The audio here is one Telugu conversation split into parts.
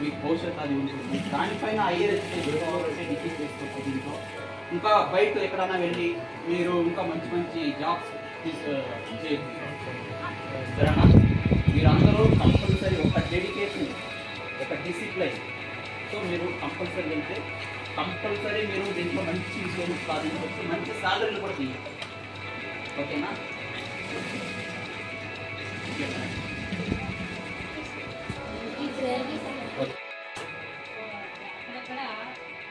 మీకు భవిష్యత్తు అది ఉంటుంది. దానిపైన హైయర్ ఎడ్యుకేషన్ డిగ్రీ చేసుకోవచ్చు. దీంట్లో ఇంకా బయట ఎక్కడైనా వెళ్ళి మీరు ఇంకా మంచి మంచి జాబ్స్ చేయొచ్చు. సరేనా? మీరందరూ కంపల్సరీ ఒక డెడికేషన్, ఒక డిసిప్లైన్ సో మీరు కంపల్సరీ వెళ్తే కంపల్సరీ మీరు దీంట్లో మంచి విషయాలు సాధించవచ్చు, మంచి సాలరీలు కూడా తీయచ్చు. ఓకేనా? అక్కడక్కడ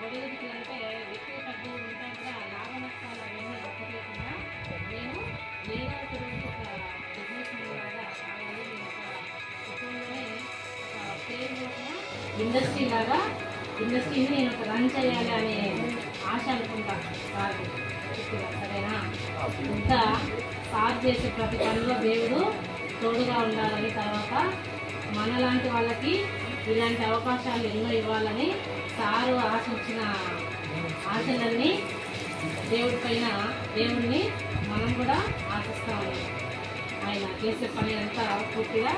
ఒడిదుడుకులు అంటే ఎక్కువ తక్కువ ఉంటాయి కూడా, లాభ నష్టాలు అవన్నీ ఒక్కలేకుండా నేను ఏదో ఒక రోజు ఒక బిజినెస్ లాగా కావాలి, నేను ఒక కుటుంబంలోనే ఒక పేరు ఇండస్ట్రీ లాగా ఇండస్ట్రీని నేను ఒక రన్ చేయాలి అనే ఆశ అనుకుంటాను. కాదు సరేనా? ఇంకా సాధ్ చేసే ప్రతి పనిలో దేవుడు తోడుగా ఉండాలని, తర్వాత మనలాంటి వాళ్ళకి ఇలాంటి అవకాశాలు ఎన్నో ఇవ్వాలని సారు ఆశించిన ఆశలన్నీ దేవుడిని మనం కూడా ఆశిస్తామని ఆయన చేసే పని అంతా పూర్తిగా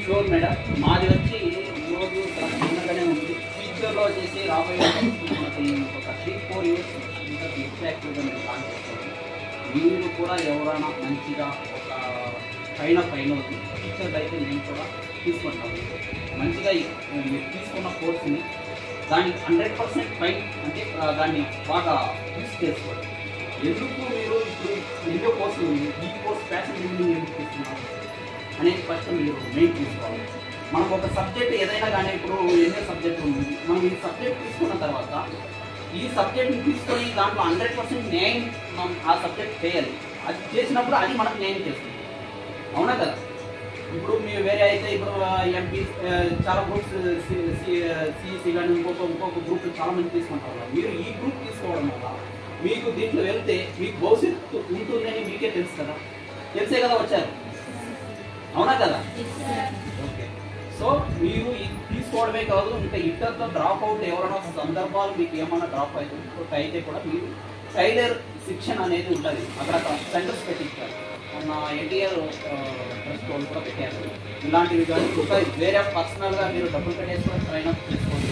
షూర్ మేడం. మాది వచ్చి ఈరోజు చిన్నగానే ఉంది. ఫ్యూచర్లో వచ్చేసి రాబోయే మనకి ఒక 3-4 years ఇంకా ఎగ్జాక్ట్గా మేము ప్లాన్ చేస్తాము. మీరు కూడా ఎవరైనా మంచిగా ఒక పైన ఫ్యూచర్లో అయితే మేము కూడా తీసుకుంటాము. మంచిగా మీరు తీసుకున్న కోర్సుని దానికి 100% పైన అంటే దాన్ని బాగా యూజ్ చేసుకోండి. ఎందుకు మీరు ఇప్పుడు ఎన్నో కోర్సులు ఉంది, ఈ కోర్స్ ఫ్యాషన్ డిజైనింగ్ ఎందుకు తీసుకున్నారు అనేది ఫస్ట్ మీరు మెయిన్ తీసుకోవాలి. మనం ఒక సబ్జెక్ట్ ఏదైనా కానీ ఇప్పుడు ఎన్నో సబ్జెక్ట్ ఉంది, మనం ఈ సబ్జెక్ట్ తీసుకున్న తర్వాత ఈ సబ్జెక్ట్ని తీసుకొని దాంట్లో 100% న్యాయం మనం ఆ సబ్జెక్ట్ చేయాలి. అది చేసినప్పుడు అది మనకు న్యాయం చేస్తుంది. అవునా కదా? ఇప్పుడు మీరు వేరే అయితే ఇప్పుడు ఎంపీ చాలా గ్రూప్స్ సిఈసి కానీ ఇంకొక గ్రూప్ చాలా మంది తీసుకుంటారు. మీరు ఈ గ్రూప్ తీసుకోవడం వల్ల మీకు దీంట్లో వెళ్తే మీకు భవిష్యత్తు ఉంటుందని మీకే తెలుసు కదా, తెలిసే కదా వచ్చారు. అవునా కదా? ఓకే. సో మీరు ఇది తీసుకోవడమే కాదు, ఇంకా ఇంటర్తో డ్రాప్ అవుట్ ఎవరైనా సందర్భాలు మీకు ఏమైనా డ్రాప్ అయితే కూడా మీరు టైలర్ శిక్షణ అనేది ఉంటుంది. అక్కడ సెంటర్స్ పెట్టించారు. మొన్న ఎన్టీఆర్ ట్రస్ట్ వాళ్ళు కూడా పెట్టారు. ఇలాంటివి కానీ ఇంకా వేరే పర్సనల్గా మీరు డబ్బులు కట్టేసుకొని ట్రైన్ అప్ చేసుకోండి.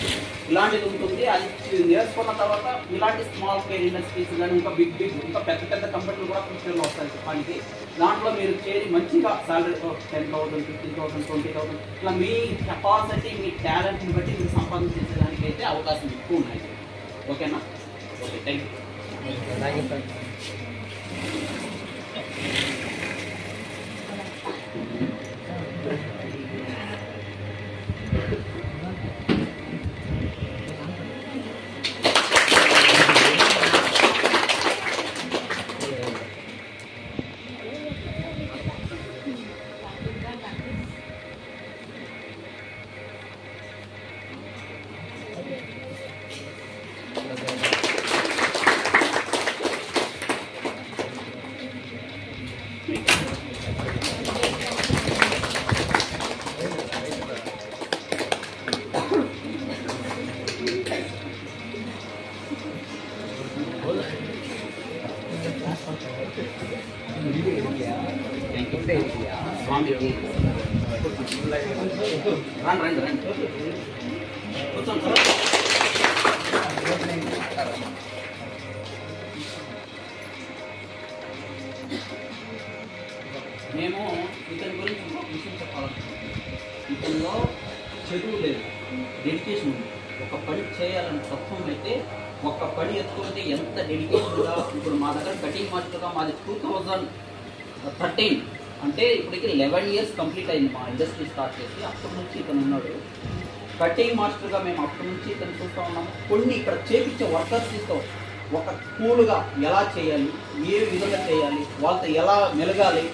ఇలాంటిది ఉంటుంది. అది నేర్చుకున్న తర్వాత ఇలాంటి స్మాల్ స్కేల్ ఇండస్ట్రీస్ కానీ ఇంకా బిగ్ ఇంకా పెద్ద కంపెనీలు కూడా ఫ్యూచర్లో వస్తాయి చెప్పడానికి. దాంట్లో మీరు చేరి మంచిగా సాలరీ 10,000, 15,000, 20,000 ఇట్లా మీ కెపాసిటీ, మీ టాలెంట్ని బట్టి మీరు సంపాదించేదానికి అయితే అవకాశం ఎక్కువ ఉన్నాయి. ఓకేనా? Okay, thank you. మేము ఇతని గురించి ఒక విషయం చెప్పాలనుకుంటున్నాం. ఇతనిలో చదువు లేదు, డెడికేషన్ ఉంది. ఒక పని చేయాలని తత్వం అయితే ఒక పని ఎత్తుకుంటే ఎంత డెడికేషన్గా. ఇప్పుడు మా దగ్గర కటింగ్ మాస్టర్గా మాది 2013 అంటే ఇప్పటికి 11 years కంప్లీట్ అయింది మా ఇండస్ట్రీ స్టార్ట్ చేసి. అప్పటి నుంచి ఇతను ఉన్నాడు కటింగ్ మాస్టర్గా. మేము అప్పటి నుంచి ఇతను చూస్తూ ఉన్నాము. కొన్ని ఇక్కడ చేపించే వర్కర్స్ తీసుకో ఒక కూల్గా ఎలా చేయాలి, ఏ విధంగా చేయాలి, వాళ్ళతో ఎలా మెలగాలి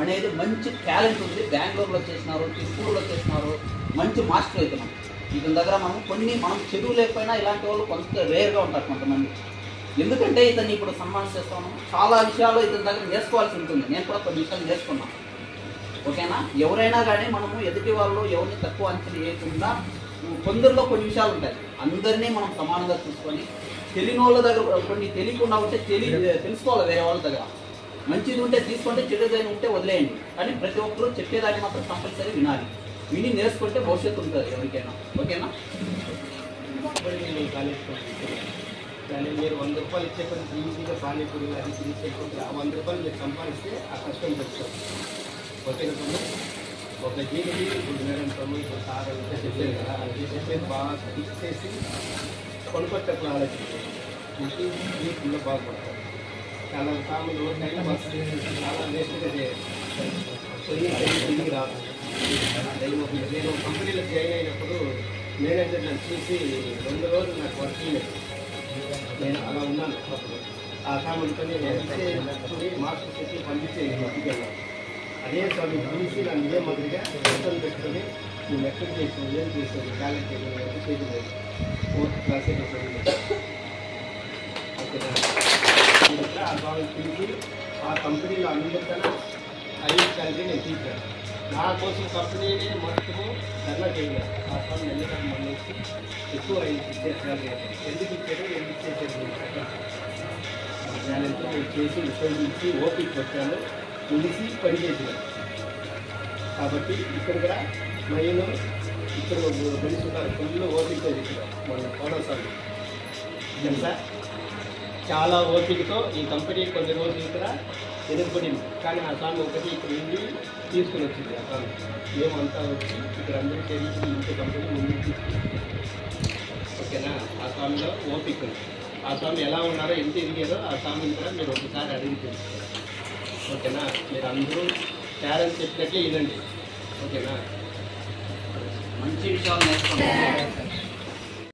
అనేది మంచి టాలెంట్ ఉంది. బెంగళూరులో చేసినారు, తిరుపూరులో చేసినారు, మంచి మాస్టర్ అవుతున్నాం. ఇతని దగ్గర మనం చదువు లేకపోయినా ఇలాంటి వాళ్ళు కొంత రేర్గా ఉంటారు కొంతమంది. ఎందుకంటే ఇతన్ని ఇప్పుడు సన్మానం చేస్తా ఉన్నాము. చాలా విషయాలు ఇతని దగ్గర నేర్చుకోవాల్సి ఉంటుంది. నేను కూడా కొన్ని విషయాలు నేర్చుకున్నాను. ఓకేనా? ఎవరైనా కానీ మనము ఎదుటి వాళ్ళు ఎవరిని తక్కువ అంచనా వేయకుండా కొందరిలో కొన్ని విషయాలు ఉంటాయి. అందరినీ మనం సమానంగా చూసుకొని తెలియని వాళ్ళ దగ్గర కొన్ని తెలియకుండా ఉంటే తెలుసుకోవాలి. వేరే వాళ్ళ దగ్గర మంచిది ఉంటే తీసుకుంటే, చెడుదైన ఉంటే వదిలేయండి. కానీ ప్రతి ఒక్కరూ చెప్పేదాన్ని మాత్రం కంపల్సరీ వినాలి. విని నేర్చుకుంటే భవిష్యత్తు ఉంటుంది ఎవరికైనా. ఓకేనా? కానీ మీరు 100 రూపాయలు ఇచ్చే కొన్ని ఈజీగా పానీపూరి అది తీసుకెళ్ళి ఆ 100 రూపాయలు మీరు సంపాదిస్తే ఆ కష్టం పెడతారు. ఓకేనా తమ్ముడు? ఒక జీవికి ఇప్పుడు మేడం తమ్ముడు ఇప్పుడు సార్ అంటే చెప్పారు కదా, అది చెప్పేది బాగా ఇచ్చేసి కొనుక్కొట్టట్లు ఆలోచించారు. ఇంటి జీవితంలో బాగుపడతారు. చాలా సార్లు రోడ్లైనా బస్సు చాలా వేస్ట్గా తిరిగి రాదు. నేను కంపెనీలో జాయిన్ అయినప్పుడు మేనేజర్ నన్ను చూసి 2 రోజులు నాకు వర్క్ లేదు. నేను అలా ఉన్నాను. ఆ సామాన్తో నేను మార్క్స్ పెట్టి పంపించే ఇంటికి వెళ్ళాను. అదే స్వామి చూసి నన్ను ఇదే మాదిరిగా ఇష్టం పెట్టుకొని నువ్వు ఎక్కడ చేసావు, ఏం చేసావు, టాలెంట్ చేయలేదు, 4th క్లాస్ ఓకేనా? ఆ స్వామి పిలిచి ఆ కంపెనీలో అందరికన్నా 5 శాలరీ నేను తీసాను. నా కోసం కంపెనీని మొత్తము ధర్నా చేయలేదు. ఆ స్వామి ఎందుకంటే మళ్ళీ ఎక్కువ 5 ఇచ్చేసారు. ఎందుకు ఇచ్చారు, ఎందుకు చేశారు టాలెంట్ నేను చేసి ఉపయోగించి ఓపిక వచ్చాను, తెలిసి పని చేసినాను. కాబట్టి ఇక్కడ కూడా నేను ఇక్కడ తెలుసుకున్నారు ఫుల్ ఓపికతో చేసినాను. మన కోనసారి తెలుసా, చాలా ఓపికతో ఈ కంపెనీ కొన్ని రోజులు ఇక్కడ ఎదుర్కొనింది. కానీ ఆ స్వామి ఒకటి ఇక్కడ ఉండి తీసుకుని వచ్చింది. ఆ స్వామి మేమంతా వచ్చి ఇక్కడ అందరూ తెలిసి ఇంకో కంపెనీ ముందుకు తీసుకుంది. ఓకేనా? ఆ స్వామిలో ఓపిక ఉంది. ఆ స్వామి ఎలా ఉన్నారో, ఎంత ఎదిగారో ఆ స్వామిని కూడా మీరు ఒకసారి అడిగి తెలుసుకోండి. ఓకేనా? మీరు అందరూ పేరెంట్స్ చెప్పినట్లే వినండి. ఓకేనా? మంచి విషయాలు నేర్చుకోండి.